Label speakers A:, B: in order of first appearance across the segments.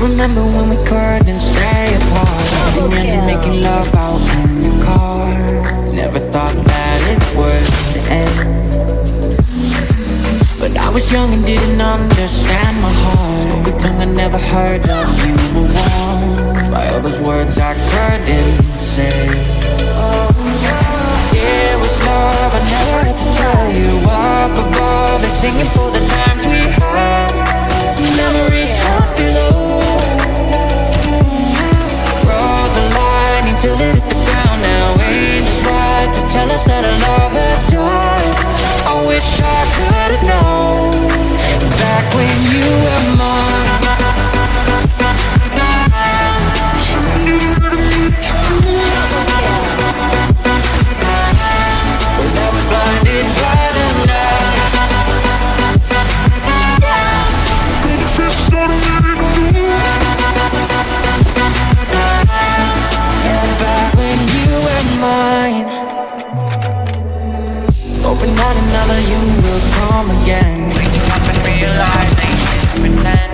A: remember when we couldn't stay apart, holding hands and making love out in your car. Never thought that it would end, but I was young and didn't understand my heart. Spoke a tongue I never heard of. You were warm by all those words I couldn't say. Yeah, it was love I never had to tell you. Up above, they're singing for the times we had. Memories haunt below. Rode the line until it hit the ground. Now angels ride to tell us that our love has died. I wish I could have known back when you were mine. When I was blinded by the light. And back when you were mine. Hoping that another you will come again. Waking up and realizing different then.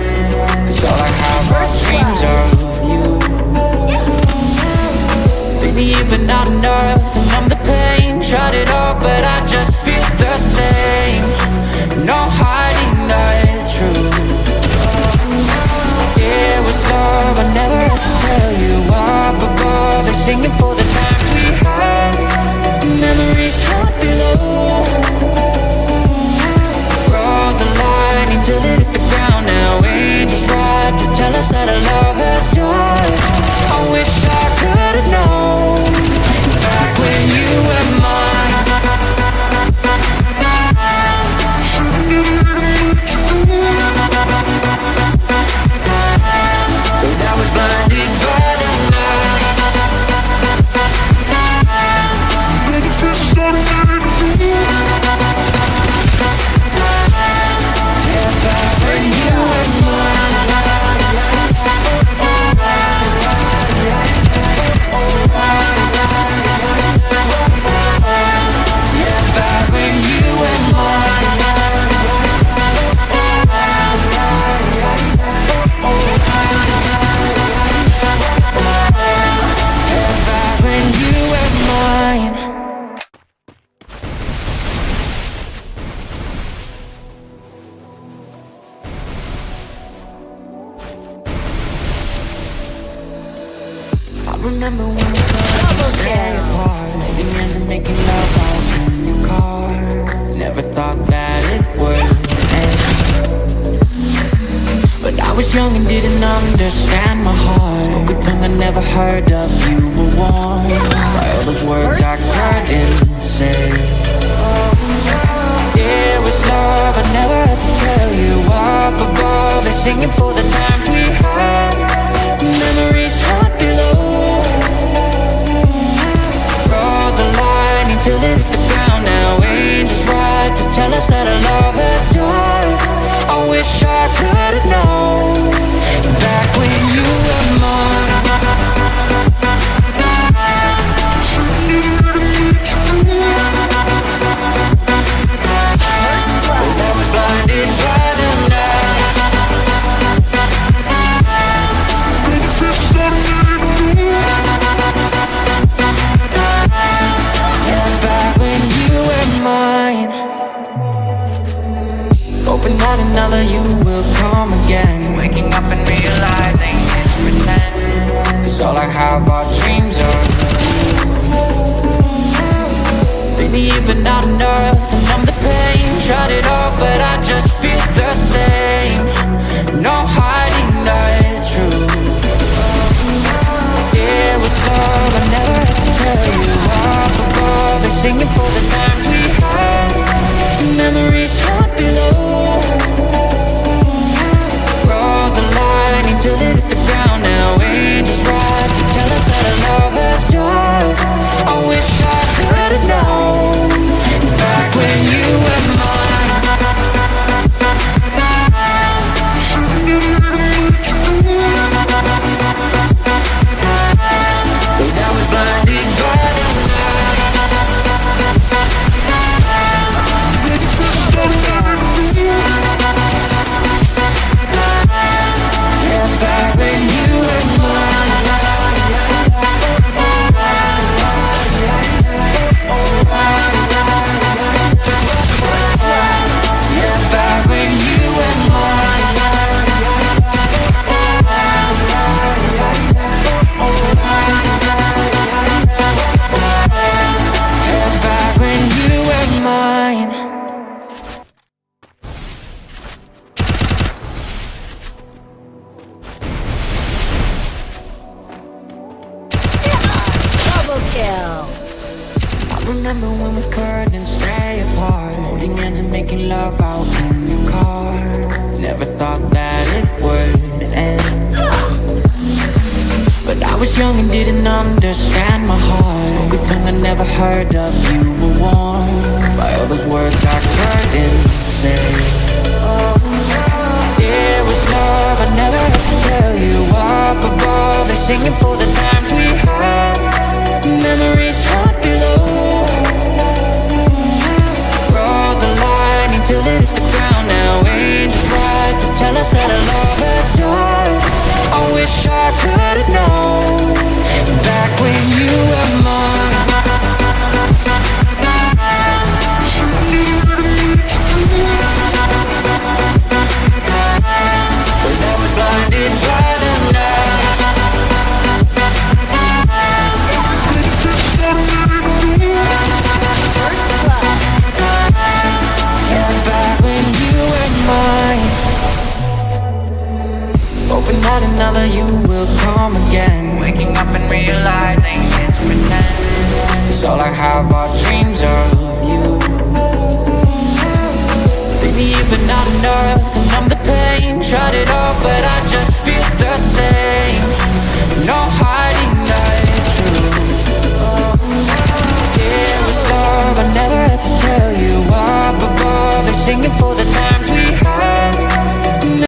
A: 'Cause all I have are dreams of you. Baby, you've been not enough to numb the pain. Tried it all, but I just feel the same. No hiding the truth. Yeah, it was love I never had to tell you. Up above, they're singing for the times we had. Memories haunt below. Rode the line until it hit the ground. Now angels ride to tell us that our love has died. I wish I could have known back when you were mine. But I was blinded by the light. Yeah, back when you were mine. Yeah, back when you were mine. Yeah, back when you were mine. I remember when we couldn't stay apart, holding hands and making love out in your car. Never thought that it would end, but I was young and didn't understand my heart. Spoke a tongue I never heard of. You were warm by all those words I couldn't say. Yeah, it was love I never had to tell you. Up above, they're singing for the times we had. Memories haunt below. Rode the line until it hit the ground. Now angels ride to tell us that our love has died. I wish I could have known back when you were mine. But I was blinded by the light. Yeah, back when you were mine. Hoping that another you will come again. Waking up and realizing different then. 'Cause all I have are dreams of you. Baby, you've been not enough to numb the pain. Tried it all, but I just feel the same. No hiding the truth. Yeah, it was love I never had to tell you. Up above, they're singing for the times we had. Memories haunt below. Rode the line until it hit the ground. Now angels ride to tell us that our love has died. I wish I could have known back when you were mine. But I was blinded by the light.
B: Triple kill.
A: I remember when we couldn't stay apart, holding hands and making love out in your car. Never thought that it would end, but I was young and didn't understand my heart. Spoke a tongue I never heard of. You were warm by all those words I couldn't say. It was love I never had to tell you. Up above, they're singing for the times we had. Memories hot below. Rode the lightning till it hit the ground. Now angels ride to tell us that our love has died. I wish I could have known back when you were mine. But I was blinded by the light.
B: First blood.
A: Yeah, back when you were mine. Hoping that another you will come again. Waking up and realizing it's pretend. 'Cause all I have are dreams of you. Baby, you've been not enough to numb the pain. Tried it all, but I just feel the same. No hiding the truth. It was love I never had to tell you. Up above, they're singing for the times we